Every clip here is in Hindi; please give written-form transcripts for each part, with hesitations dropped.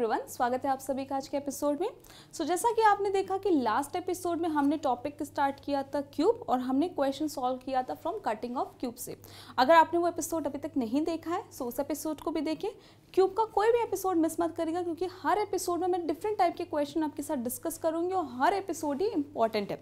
एवरीवन, स्वागत है आप सभी का आज के एपिसोड में। जैसा कि आपने देखा कि लास्ट एपिसोड में हमने टॉपिक स्टार्ट किया था क्यूब और हमने क्वेश्चन सॉल्व किया था फ्रॉम कटिंग ऑफ क्यूब से। अगर आपने वो एपिसोड अभी तक नहीं देखा है सो उस एपिसोड को भी देखें। क्यूब का कोई भी एपिसोड मिस मत करिएगा क्योंकि हर एपिसोड में मैं डिफरेंट टाइप के क्वेश्चन आपके साथ डिस्कस करूंगी और हर एपिसोड ही इंपॉर्टेंट है।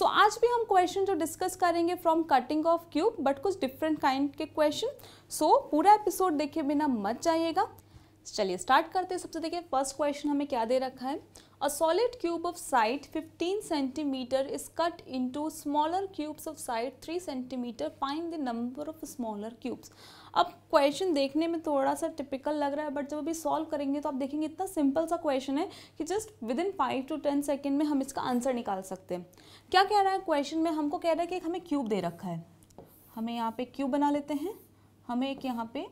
आज भी हम क्वेश्चन जो डिस्कस करेंगे from cutting of cube but कुछ डिफरेंट काइंड के क्वेश्चन। पूरा एपिसोड देखे बिना मत जाइएगा। चलिए स्टार्ट करते हैं। सबसे देखिए फर्स्ट क्वेश्चन हमें क्या दे रखा है। A solid cube of side 15 centimetre is cut into smaller cubes of side 3 centimetre, find the number of smaller cubes. अब क्वेश्चन देखने में थोड़ा सा टिपिकल लग रहा है बट जब अभी सॉल्व करेंगे तो आप देखेंगे इतना सिंपल सा क्वेश्चन है कि just with in 5 to 10 second में हम इसका आंसर निकाल सकते हैं। क्या कह रहा है क्वेश्चन में, हमको कह रहा है कि एक हमें क्यूब दे रखा है। हमें यहाँ पे क्यूब बना लेते हैं। हमें एक यहाँ पे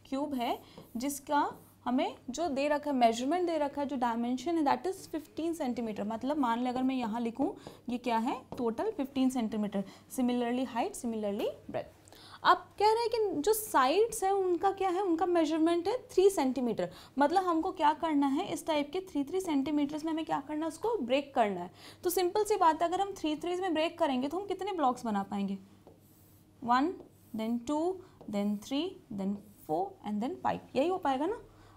क्यूब है जिसका हमें जो दे रखा है मेजरमेंट दे रखा है, जो डायमेंशन है दैट इज 15 सेंटीमीटर। मतलब मान लें अगर मैं यहाँ लिखूँ ये क्या है total 15 centimetre. Similarly height, similarly breadth. अब कह रहे हैं कि जो साइड्स है उनका क्या है, उनका मेजरमेंट है 3 सेंटीमीटर। मतलब हमको क्या करना है, इस टाइप के 3 सेंटीमीटर्स में हमें क्या करना है, उसको ब्रेक करना है। तो सिंपल सी बात है, अगर हम 3 में ब्रेक करेंगे तो हम कितने ब्लॉक्स बना पाएंगे, 1 then 2 then 3 then 4 and then 5, यही हो पाएगा ना।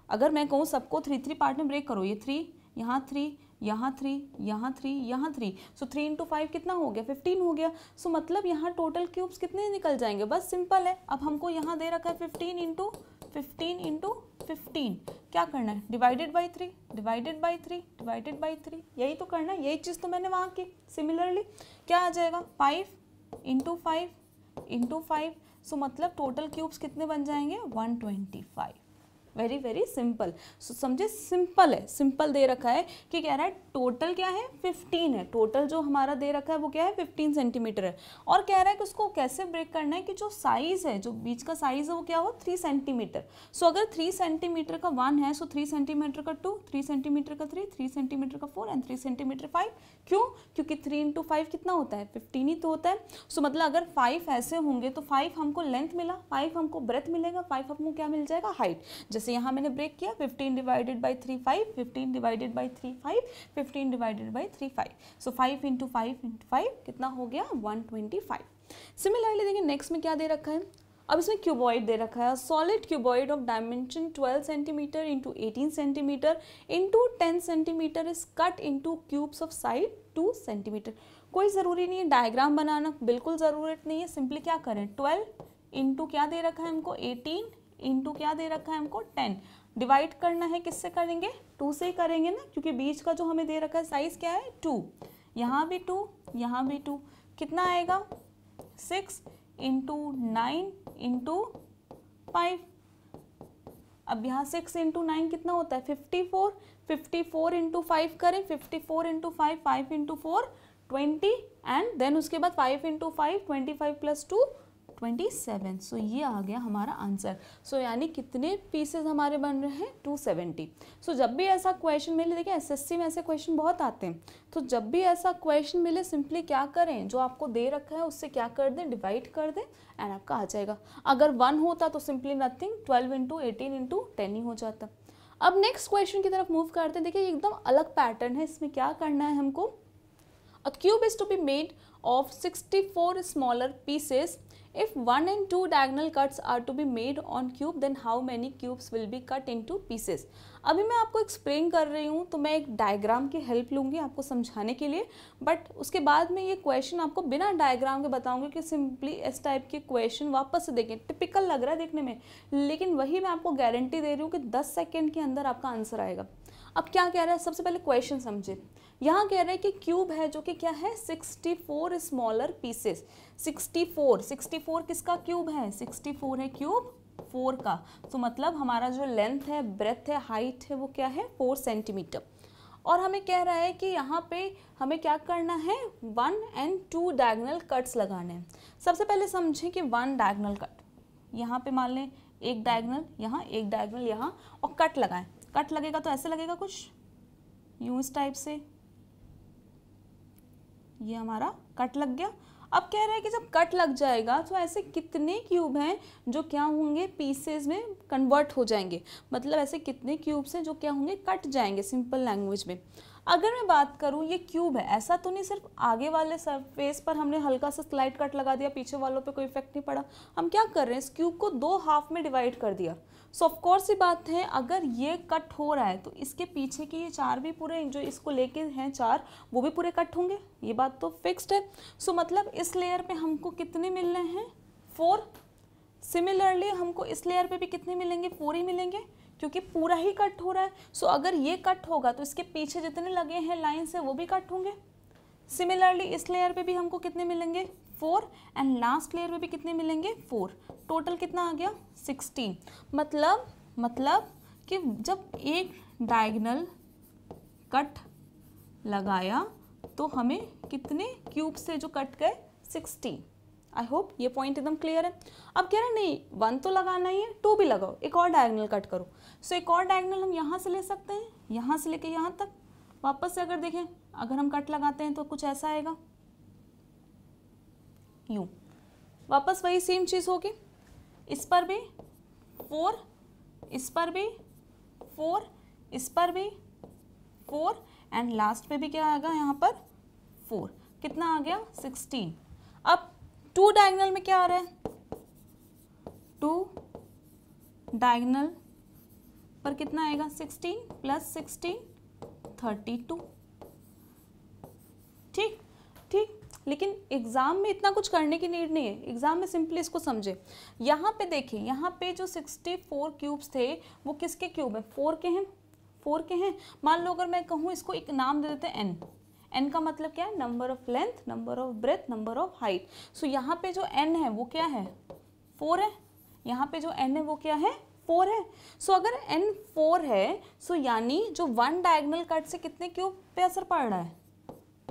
अगर मैं कहूँ सबको 3 पार्ट में ब्रेक करो, ये 3 यहाँ 3 यहाँ 3 यहाँ 3 यहाँ 3, सो 3 into 5 कितना हो गया, 15 हो गया। सो मतलब यहाँ टोटल क्यूब्स कितने निकल जाएंगे, बस सिंपल है। अब हमको यहाँ दे रखा है 15 into 15 क्या करना है, divided by 3 divided by 3 divided by 3, यही तो करना है। यही चीज़ तो मैंने वहाँ की। सिमिलरली क्या आ जाएगा, 5 into 5 into 5, सो मतलब टोटल क्यूब्स कितने बन जाएंगे, 125। Very very simple. सो समझे, सिंपल है। सिंपल दे रखा है कि कह रहा है टोटल क्या है, 15 है। टोटल जो हमारा दे रखा है वो क्या है, 15 सेंटीमीटर है। और कह रहा है कि उसको कैसे ब्रेक करना है कि जो साइज है, जो बीच का साइज है वो क्या हो, 3 सेंटीमीटर। सो अगर 3 सेंटीमीटर का 1 है सो 3 सेंटीमीटर का 2, 3 सेंटीमीटर का 3, 3 सेंटीमीटर का 4 एंड 3 सेंटीमीटर 5। क्यों, क्योंकि 3 into 5 कितना होता है, 15 ही तो होता है। सो मतलब अगर 5 ऐसे होंगे तो 5 हमको लेंथ मिला, 5 हमको ब्रेथ मिलेगा, 5 हमको क्या मिल जाएगा, हाइट। जैसे यहाँ मैंने ब्रेक किया 15 divided by 3 5, 15 divided by 3 5, 15 divided by 3 5। So 5 into 5 into 5 कितना हो गया, 125। सिमिलरली देखिए नेक्स्ट में क्या दे रखा है। अब इसमें क्यूबॉइड दे रखा है। Solid cuboid of dimension 12 centimetre into 18 centimetre into 10 centimetre is cut into cubes of side 2 centimetre. कोई ज़रूरी नहीं है डायग्राम बनाना, बिल्कुल ज़रूरत नहीं है। सिंपली क्या करें, 12 इंटू क्या दे रखा है हमको, 18 इंटू क्या दे रखा है हमको, 10। डिवाइड करना है किससे करेंगे, 2 से ही करेंगे ना, क्योंकि बीच का जो हमें दे रखा है साइज क्या है, 2। यहाँ भी 2, यहाँ भी 2, कितना आएगा, 6 इंटू 9 इंटू 5। अब यहाँ 6 इंटू 9 कितना होता है, 54। 54 इंटू 5 करें, 54 इंटू 5, 5 इंटू 4 20 एंड देन उसके बाद 5 इंटू 5 25 प्लस 2 27। सो ये आ गया हमारा आंसर। सो यानी कितने पीसेस हमारे बन रहे हैं, 270। सो जब भी ऐसा क्वेश्चन मिले, देखिए एसएससी में ऐसे क्वेश्चन बहुत आते हैं, तो जब भी ऐसा क्वेश्चन मिले सिंपली क्या करें, जो आपको दे रखा है उससे क्या कर दें, डिवाइड कर दें एंड आपका आ जाएगा। अगर 1 होता तो सिंपली नथिंग 12 इंटू 18 इंटू 10 ही हो जाता। अब नेक्स्ट क्वेश्चन की तरफ मूव करते हैं। देखिए एकदम अलग पैटर्न है। इसमें क्या करना है हमको, a cube is to be made of 64 smaller pieces. If 1 and 2 diagonal cuts are to be made on cube, then how many cubes will be cut into pieces? अभी मैं आपको एक्सप्लेन कर रही हूँ तो मैं एक डायग्राम की हेल्प लूँगी आपको समझाने के लिए, बट उसके बाद में ये क्वेश्चन आपको बिना डायग्राम के बताऊँगी कि सिंपली इस टाइप के क्वेश्चन वापस से देखें। टिपिकल लग रहा है देखने में, लेकिन वही मैं आपको गारंटी दे रही हूँ कि 10 सेकेंड के अंदर आपका आंसर आएगा। अब क्या कह रहा है, सबसे पहले क्वेश्चन समझे। यहाँ कह रहा है कि क्यूब है जो कि क्या है, 64 स्मॉलर पीसेस। 64 किसका क्यूब है, 64 है क्यूब 4 का। तो मतलब हमारा जो लेंथ है, ब्रेथ है, हाइट है वो क्या है, 4 सेंटीमीटर। और हमें कह रहा है कि यहाँ पे हमें क्या करना है, 1 and 2 डायगोनल कट्स लगाने हैं। सबसे पहले समझें कि 1 डायगोनल कट, यहाँ पे मान लें एक डायगोनल यहाँ, एक डायगोनल यहाँ, और कट लगाएं। कट लगेगा तो ऐसे लगेगा कुछ यूं इस टाइप से, ये हमारा कट लग गया। अब कह रहे हैं कि जब कट लग जाएगा तो ऐसे कितने क्यूब हैं जो क्या होंगे, पीसेस में कन्वर्ट हो जाएंगे, मतलब ऐसे कितने क्यूब्स हैं जो क्या होंगे, कट जाएंगे सिंपल लैंग्वेज में। अगर मैं बात करूँ ये क्यूब है, ऐसा तो नहीं सिर्फ आगे वाले सरफेस पर हमने हल्का सा स्लाइड कट लगा दिया, पीछे वालों पे कोई इफेक्ट नहीं पड़ा। हम क्या कर रहे हैं, इस क्यूब को 2 हाफ में डिवाइड कर दिया। सो ऑफ कोर्स ही बात है, अगर ये कट हो रहा है तो इसके पीछे के ये 4 भी पूरे, जो इसको लेके हैं 4, वो भी पूरे कट होंगे, ये बात तो फिक्स्ड है। सो मतलब इस लेयर पे हमको कितने मिल रहे हैं, 4। सिमिलरली हमको इस लेयर पे भी कितने मिलेंगे, 4 ही मिलेंगे, क्योंकि पूरा ही कट हो रहा है। सो अगर ये कट होगा तो इसके पीछे जितने लगे हैं लाइन से वो भी कट होंगे। सिमिलरली इस लेयर पे भी हमको कितने मिलेंगे, 4, एंड लास्ट लेयर पे भी कितने मिलेंगे, 4। टोटल कितना आ गया, 16। मतलब कि जब एक डायगोनल कट लगाया तो हमें कितने क्यूब से जो कट गए, 16। आई होप ये पॉइंट एकदम क्लियर है। अब कह रहे नहीं 1 तो लगाना ही है, 2 भी लगाओ, एक और डायगोनल कट करो। सो एक और डायगोनल हम यहाँ से ले सकते हैं, यहाँ से लेके यहाँ तक। वापस से अगर देखें, अगर हम कट लगाते हैं तो कुछ ऐसा आएगा, यूं। वापस वही सेम चीज़ होगी, इस पर भी 4, इस पर भी 4, इस पर भी 4, एंड लास्ट पे भी क्या आएगा, यहाँ पर 4। कितना आ गया, 16। अब 2 डायगोनल में क्या आ रहा है, 2 डायगोनल पर कितना आएगा, 16 + 16 32। ठीक ठीक, लेकिन एग्जाम में इतना कुछ करने की नीड नहीं है, एग्जाम में सिंपली इसको समझे। यहाँ पे देखिए, यहाँ पे जो 64 क्यूब्स थे वो किसके क्यूब है, 4 के हैं, 4 के हैं। मान लो अगर मैं कहूँ इसको एक नाम दे देते हैं n। n का मतलब क्या है, number of length, number of breath, number of height. So यहाँ पे जो n है वो क्या है, 4 है। यहाँ पे जो n है वो क्या है, 4 है। सो अगर n 4 है, सो यानी जो 1 डायगोनल कट से कितने क्यूब पे असर पड़ रहा है,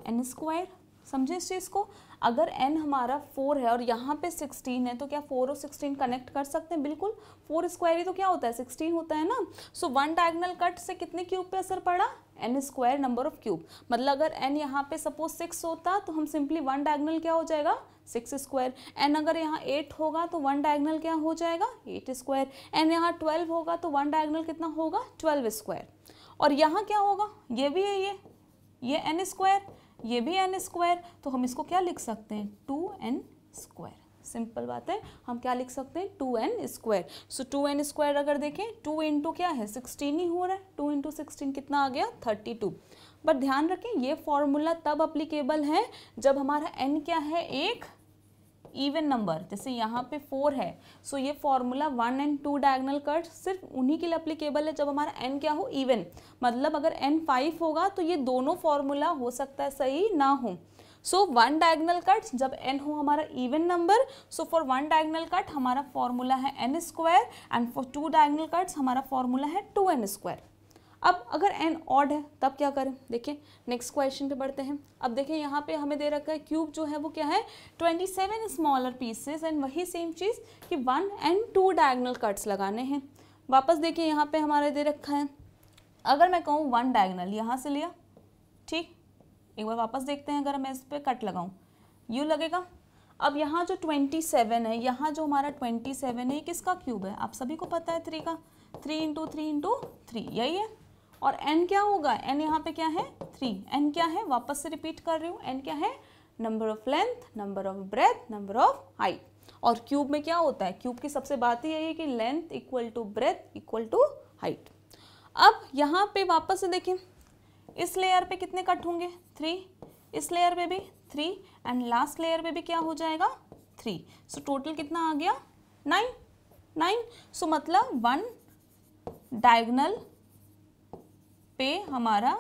n²। समझे इस चीज़ को, अगर n हमारा 4 है और यहाँ पे 16 है तो क्या 4 और 16 कनेक्ट कर सकते हैं, बिल्कुल। 4² ही तो क्या होता है, 16 होता है ना। सो 1 डायगोनल कट से कितने क्यूब पे असर पड़ा, n² नंबर ऑफ क्यूब। मतलब अगर n यहाँ पे सपोज 6 होता तो हम सिंपली 1 डायगोनल क्या हो जाएगा, 6²। n अगर यहाँ 8 होगा तो 1 डायगोनल क्या हो जाएगा, 8²। n यहाँ 12 होगा तो 1 डायगोनल कितना होगा, 12²। और यहाँ क्या होगा, ये भी है, ये n², ये भी n²। तो हम इसको क्या लिख सकते हैं, 2n²। सिंपल बात है, हम क्या लिख सकते हैं, 2n²। सो 2n² अगर देखें, 2 इंटू क्या है, 16 ही हो रहा है, 2 इंटू 16 कितना आ गया, 32। बट ध्यान रखें ये फॉर्मूला तब अप्लीकेबल है जब हमारा n क्या है, एक इवन नंबर। जैसे यहाँ पे 4 है, सो ये फॉर्मूला 1 एंड 2 डायगोनल कट सिर्फ उन्हीं के लिए अप्लीकेबल है जब हमारा n क्या हो, इवन। मतलब अगर n 5 होगा तो ये दोनों फॉर्मूला हो सकता है सही ना हो। सो 1 डायगोनल कट जब n हो हमारा even number, so for 1 diagonal cut हमारा फॉर्मूला है n², and for 2 diagonal cuts हमारा फॉर्मूला है 2n²। अब अगर n ऑड है तब क्या करें, देखिए नेक्स्ट क्वेश्चन पे बढ़ते हैं। अब देखें यहाँ पे हमें दे रखा है क्यूब जो है वो क्या है, 27 स्मॉलर पीसेस, एंड वही सेम चीज़ कि 1 एंड 2 डायगोनल कट्स लगाने हैं। वापस देखिए यहाँ पे हमारे दे रखा है, अगर मैं कहूँ 1 डायगोनल यहाँ से लिया, ठीक, एक बार वापस देखते हैं, अगर मैं इस पर कट लगाऊँ यूँ लगेगा। अब यहाँ जो 27 है, यहाँ जो हमारा 27 है, ये किसका क्यूब है, आप सभी को पता है 3 का, 3 इंटू 3 इंटू 3, यही है। और n क्या होगा, n यहाँ पे क्या है, 3। n क्या है, वापस से रिपीट कर रही हूँ, n क्या है, number of length, number of breath, number of height. और क्यूब में क्या होता है, क्यूब की सबसे बात ही यही है कि length equal to breadth equal to height. अब यहाँ पे वापस से देखें, इस लेयर पे कितने कट होंगे, 3, इस लेयर पे भी 3, एंड लास्ट लेयर पे भी क्या हो जाएगा, 3। सो टोटल कितना आ गया, 9। सो मतलब 1 डायगोनल पे हमारा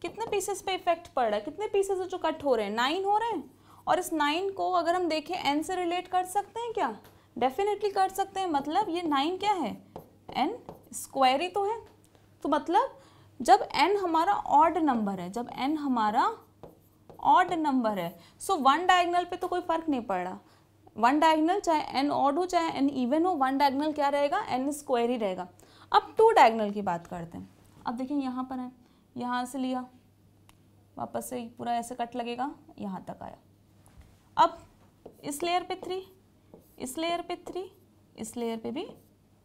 कितने पीसेस पे इफेक्ट पड़ रहा है, कितने पीसेस जो कट हो रहे हैं, 9 हो रहे हैं। और इस 9 को अगर हम देखें n से रिलेट कर सकते हैं क्या, डेफिनेटली कर सकते हैं। मतलब ये 9 क्या है, n² ही तो है। तो मतलब जब n हमारा ऑड नंबर है, जब n हमारा ऑड नंबर है, सो 1 डायगोनल पे तो कोई फर्क नहीं पड़ रहा। 1 डायगोनल चाहे n ऑड हो चाहे n इवन हो, 1 डायगोनल क्या रहेगा, n² ही रहेगा। अब 2 डायगोनल की बात करते हैं। अब देखिए यहाँ पर है, यहाँ से लिया, वापस से पूरा ऐसे कट लगेगा, यहाँ तक आया। अब इस लेयर पे 3, इस लेयर पे 3, इस लेयर पे भी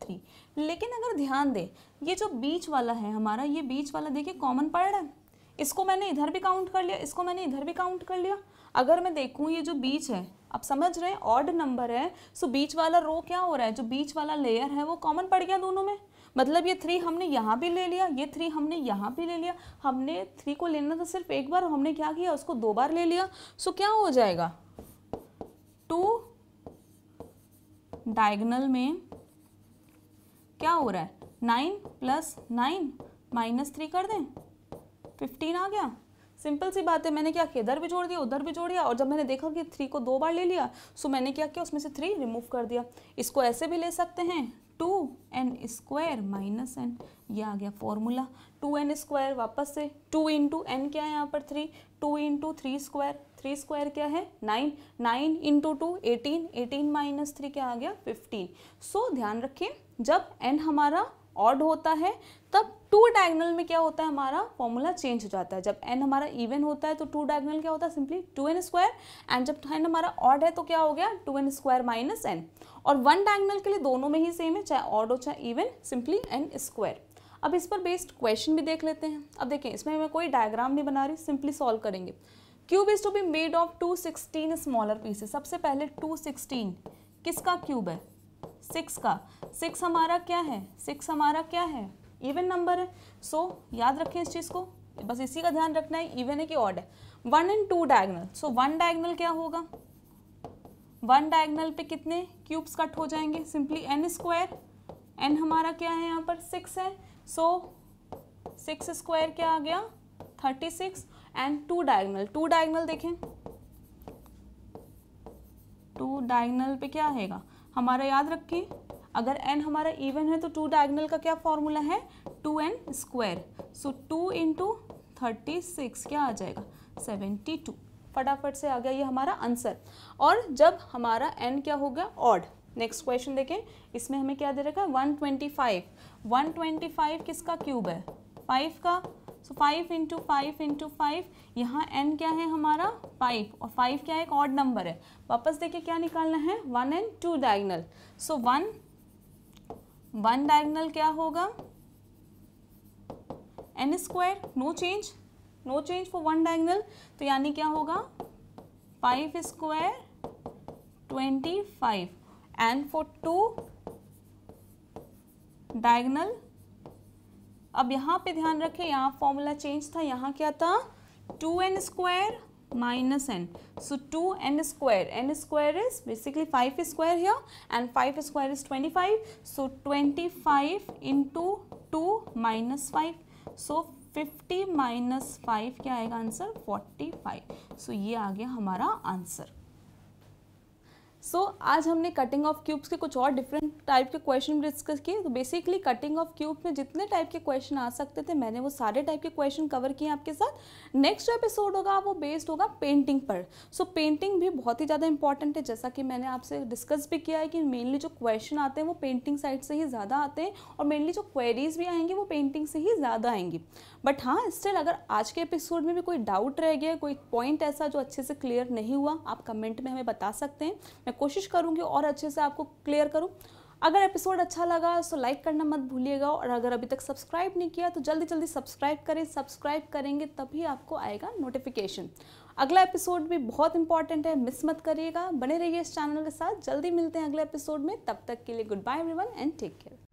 3। लेकिन अगर ध्यान दें, ये जो बीच वाला है हमारा, ये बीच वाला देखिए कॉमन पड़ रहा है, इसको मैंने इधर भी काउंट कर लिया, इसको मैंने इधर भी काउंट कर लिया। अगर मैं देखूँ ये जो बीच है, आप समझ रहे हैं ऑड नंबर है, सो बीच वाला रो क्या हो रहा है, जो बीच वाला लेयर है वो कॉमन पड़ गया दोनों में। मतलब ये 3 हमने यहाँ भी ले लिया, ये 3 हमने यहाँ भी ले लिया। हमने 3 को लेना था सिर्फ एक बार, हमने क्या किया, उसको 2 बार ले लिया। सो क्या हो जाएगा, 2 डायगोनल में क्या हो रहा है, 9 + 9 -3 कर दें, 15 आ गया। सिंपल सी बात है, मैंने क्या किया, इधर भी जोड़ दिया, उधर भी जोड़ दिया, और जब मैंने देखा कि 3 को 2 बार ले लिया, सो मैंने क्या किया, उसमें से 3 रिमूव कर दिया। इसको ऐसे भी ले सकते हैं, 2n² - n, ये आ गया फॉर्मूला। 2n² वापस से 2 × n क्या है यहाँ पर 3, 2 × 3², 3² क्या है 9, 9 × 2 18, 18 - 3 क्या आ गया 15। सो ध्यान रखें, जब n हमारा ऑड होता है तब 2 डायगोनल में क्या होता है, हमारा फॉर्मूला चेंज हो जाता है। जब n हमारा इवन होता है तो 2 डायगोनल क्या होता है, सिंपली 2n², एंड जब n हमारा ऑड है तो क्या हो गया 2n² - n। और 1 डायगोनल के लिए दोनों में ही सेम है, चाहे ऑड हो चाहे इवन, सिंपली n²। अब इस पर बेस्ड क्वेश्चन भी देख लेते हैं। अब देखें, इसमें मैं कोई डायग्राम नहीं बना रही, सिंपली सॉल्व करेंगे। Cube is to be made of 216 smaller pieces. सबसे पहले 216 किसका क्यूब है, 6 का। 6 हमारा क्या है, 6 हमारा क्या है, इवन नंबर है। सो याद रखें इस चीज़ को, बस इसी का ध्यान रखना है, इवन है कि ऑड है। 1 and 2 डायगोनल, सो 1 डायगोनल क्या होगा, 1 डायगोनल पे कितने क्यूब्स कट हो जाएंगे, सिंपली n²। n हमारा क्या है यहाँ पर 6 है, सो 6² क्या आ गया 36। एंड 2 डायगोनल, 2 डायगोनल देखें, 2 डायगोनल पे क्या आएगा हमारा, याद रखें अगर n हमारा इवन है तो 2 डायगोनल का क्या फॉर्मूला है 2n²। सो 2 × 36 क्या आ जाएगा 72। फटाफट से आ गया ये हमारा आंसर। और जब हमारा n क्या हो गया ऑड, नेक्स्ट क्वेश्चन देखें, इसमें हमें क्या दे रखा है 125। 125 किसका क्यूब है, 5 का। सो 5 × 5 × 5, यहाँ n क्या है हमारा 5, और 5 क्या है, एक ऑड नंबर है। वापस देखिए क्या निकालना है, 1 and 2 डायगोनल। सो 1 डायगोनल क्या होगा n², no change, no change for 1 diagonal, तो यानी क्या होगा 5² 25, एंड फॉर 2 डायगोनल। अब यहाँ पे ध्यान रखें, यहाँ फॉर्मूला चेंज था, यहाँ क्या था 2n² - n। So 2n², n² is basically 5² here, and 5² is 25. So 25 × 2 - 5. So 50 - 5 क्या आएगा आंसर 45। सो ये आ गया हमारा आंसर। सो आज हमने कटिंग ऑफ क्यूब्स के कुछ और डिफरेंट टाइप के क्वेश्चन डिस्कस किए। तो बेसिकली कटिंग ऑफ क्यूब में जितने टाइप के क्वेश्चन आ सकते थे, मैंने वो सारे टाइप के क्वेश्चन कवर किए आपके साथ। नेक्स्ट जो एपिसोड होगा वो बेस्ड होगा पेंटिंग पर। सो पेंटिंग भी बहुत ही ज़्यादा इंपॉर्टेंट है, जैसा कि मैंने आपसे डिस्कस भी किया है कि मेनली जो क्वेश्चन आते हैं वो पेंटिंग साइड से ही ज़्यादा आते हैं, और मेनली जो क्वेरीज भी आएंगी वो पेंटिंग से ही ज़्यादा आएंगी। बट हाँ, स्टिल अगर आज के एपिसोड में भी कोई डाउट रह गया, कोई पॉइंट ऐसा जो अच्छे से क्लियर नहीं हुआ, आप कमेंट में हमें बता सकते हैं। मैं कोशिश करूँगी और अच्छे से आपको क्लियर करूँ। अगर एपिसोड अच्छा लगा तो लाइक करना मत भूलिएगा, और अगर अभी तक सब्सक्राइब नहीं किया तो जल्दी जल्दी सब्सक्राइब करें। सब्सक्राइब करेंगे तभी आपको आएगा नोटिफिकेशन। अगला एपिसोड भी बहुत इंपॉर्टेंट है, मिस मत करिएगा। बने रहिए इस चैनल के साथ। जल्दी मिलते हैं अगले एपिसोड में, तब तक के लिए goodbye everyone and take care.